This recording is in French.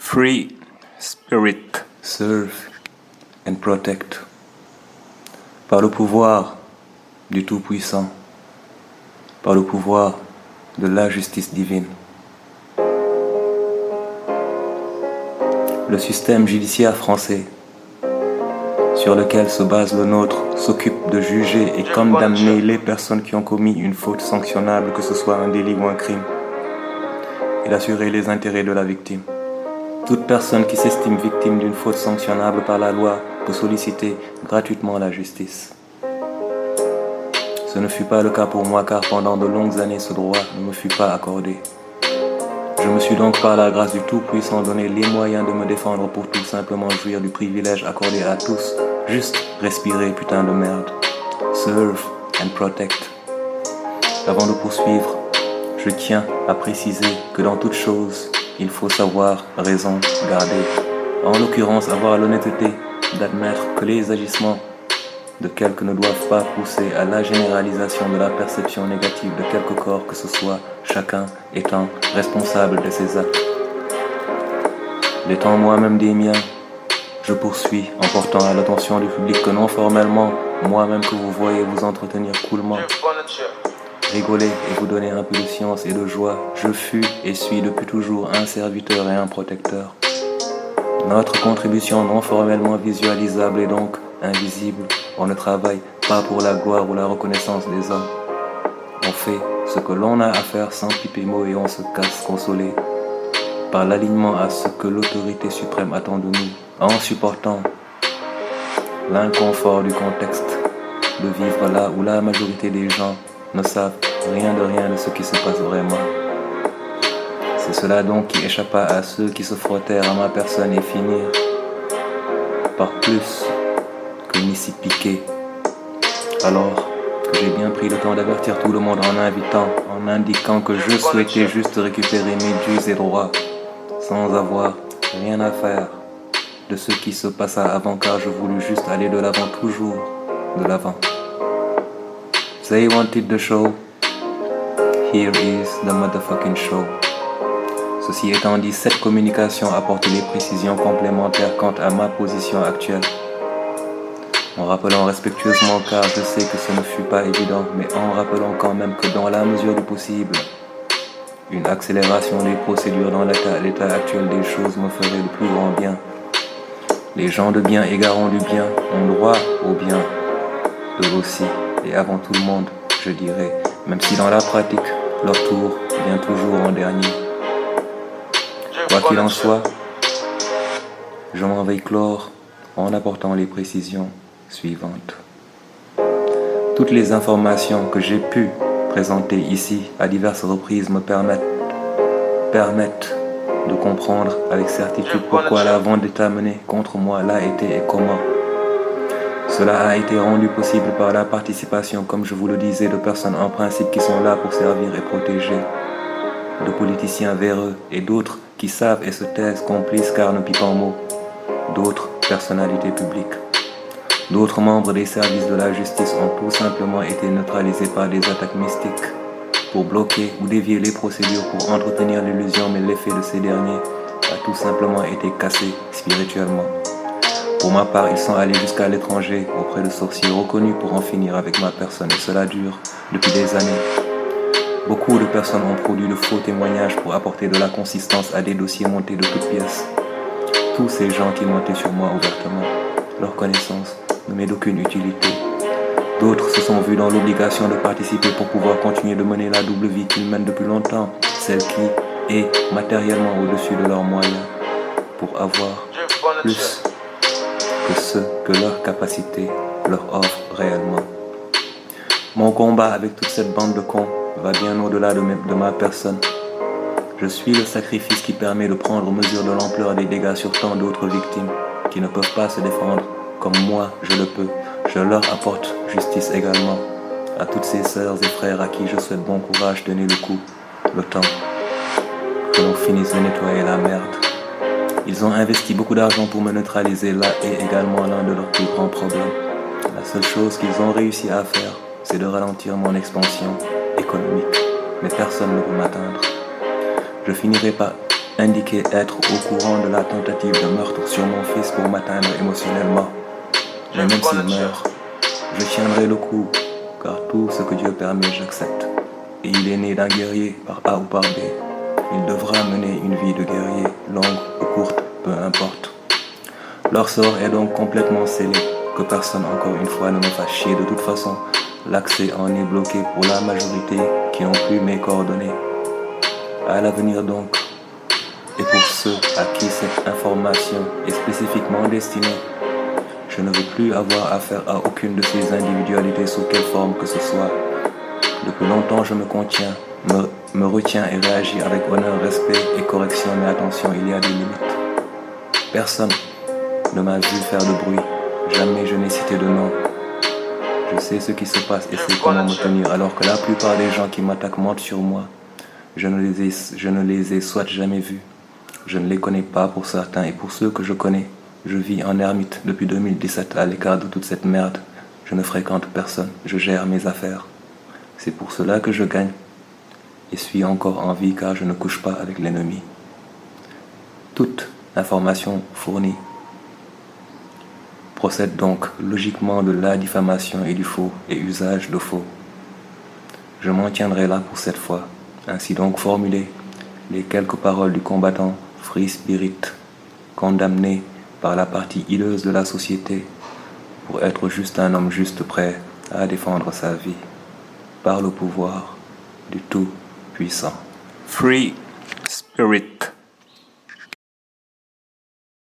Free Spirit. Serve and protect. Par le pouvoir du Tout-Puissant, par le pouvoir de la justice divine. Le système judiciaire français, sur lequel se base le nôtre, s'occupe de juger et condamner les personnes qui ont commis une faute sanctionnable, que ce soit un délit ou un crime, et d'assurer les intérêts de la victime. Toute personne qui s'estime victime d'une faute sanctionnable par la loi peut solliciter gratuitement la justice. Ce ne fut pas le cas pour moi, car pendant de longues années ce droit ne me fut pas accordé. Je me suis donc par la grâce du Tout-Puissant donné les moyens de me défendre pour tout simplement jouir du privilège accordé à tous. Juste respirer, putain de merde. Serve and protect. Avant de poursuivre, je tiens à préciser que dans toute chose, il faut savoir raison garder. En l'occurrence, avoir l'honnêteté d'admettre que les agissements de quelques ne doivent pas pousser à la généralisation de la perception négative de quelque corps que ce soit, chacun étant responsable de ses actes. L'étant moi-même des miens, je poursuis en portant à l'attention du public que non formellement, moi-même que vous voyez vous entretenir coolement, rigoler et vous donner un peu de science et de joie, je fus et suis depuis toujours un serviteur et un protecteur. Notre contribution non formellement visualisable est donc invisible. On ne travaille pas pour la gloire ou la reconnaissance des hommes. On fait ce que l'on a à faire sans piper mot et on se casse consolé par l'alignement à ce que l'autorité suprême attend de nous, en supportant l'inconfort du contexte de vivre là où la majorité des gens ne savent rien de ce qui se passe vraiment. C'est cela donc qui échappa à ceux qui se frottèrent à ma personne et finirent par plus que m'y s'y piquer. Alors que j'ai bien pris le temps d'avertir tout le monde en indiquant que je souhaitais juste récupérer mes dus et droits, sans avoir rien à faire de ce qui se passa avant, car je voulus juste aller de l'avant, toujours de l'avant. They wanted the show, here is the motherfucking show. Ceci étant dit, cette communication apporte des précisions complémentaires quant à ma position actuelle. En rappelant respectueusement, car je sais que ce ne fut pas évident, mais en rappelant quand même que dans la mesure du possible, une accélération des procédures dans l'état actuel des choses me ferait le plus grand bien. Les gens de bien et garants du bien ont droit au bien, eux aussi, et avant tout le monde, je dirais, même si dans la pratique, leur tour vient toujours en dernier. Quoi qu'il en soit, je m'en vais clore en apportant les précisions suivantes. Toutes les informations que j'ai pu présenter ici à diverses reprises me permettent de comprendre avec certitude pourquoi la vendetta menée contre moi l'a été et comment. Cela a été rendu possible par la participation, comme je vous le disais, de personnes en principe qui sont là pour servir et protéger, de politiciens véreux et d'autres qui savent et se taisent complices car ne piquent en mots, d'autres personnalités publiques. D'autres membres des services de la justice ont tout simplement été neutralisés par des attaques mystiques pour bloquer ou dévier les procédures pour entretenir l'illusion, mais l'effet de ces derniers a tout simplement été cassé spirituellement. Pour ma part, ils sont allés jusqu'à l'étranger auprès de sorciers reconnus pour en finir avec ma personne, et cela dure depuis des années. Beaucoup de personnes ont produit de faux témoignages pour apporter de la consistance à des dossiers montés de toutes pièces. Tous ces gens qui mentaient sur moi ouvertement, leur connaissance ne m'est d'aucune utilité. D'autres se sont vus dans l'obligation de participer pour pouvoir continuer de mener la double vie qu'ils mènent depuis longtemps, celle qui est matériellement au-dessus de leurs moyens, pour avoir plus que ce que leur capacité leur offre réellement. Mon combat avec toute cette bande de cons va bien au-delà de ma personne. Je suis le sacrifice qui permet de prendre mesure de l'ampleur des dégâts sur tant d'autres victimes qui ne peuvent pas se défendre comme moi je le peux. Je leur apporte justice également. À toutes ces sœurs et frères à qui je souhaite bon courage, tenez le coup, le temps que l'on finisse de nettoyer la merde. Ils ont investi beaucoup d'argent pour me neutraliser là et également l'un de leurs plus grands problèmes. La seule chose qu'ils ont réussi à faire, c'est de ralentir mon expansion économique. Mais personne ne peut m'atteindre. Je finirai par indiqué être au courant de la tentative de meurtre sur mon fils pour m'atteindre émotionnellement. Mais même s'il meurt, je tiendrai le coup, car tout ce que Dieu permet, j'accepte. Et il est né d'un guerrier, par A ou par B. Il devra mener une vie de guerrier, longue ou courte, peu importe. Leur sort est donc complètement scellé, que personne encore une fois ne me fasse chier. De toute façon, l'accès en est bloqué pour la majorité qui n'ont plus mes coordonnées. À l'avenir donc, et pour ceux à qui cette information est spécifiquement destinée, je ne veux plus avoir affaire à aucune de ces individualités sous quelle forme que ce soit. Depuis longtemps, je me contiens, me retiens et réagis avec honneur, respect et correction, mais attention, il y a des limites. Personne ne m'a vu faire de bruit, jamais je n'ai cité de nom. Je sais ce qui se passe et sais comment me tenir, alors que la plupart des gens qui m'attaquent mentent sur moi. Je ne les ai soit jamais vus. Je ne les connais pas pour certains, et pour ceux que je connais, je vis en ermite depuis 2017 à l'écart de toute cette merde. Je ne fréquente personne, je gère mes affaires. C'est pour cela que je gagne et suis encore en vie, car je ne couche pas avec l'ennemi. Toute information fournie procède donc logiquement de la diffamation et du faux et usage de faux. Je m'en tiendrai là pour cette fois. Ainsi donc formulées les quelques paroles du combattant Free Spirit, condamné par la partie hideuse de la société pour être juste un homme juste prêt à défendre sa vie par le pouvoir du Tout-Puissant. Free Spirit.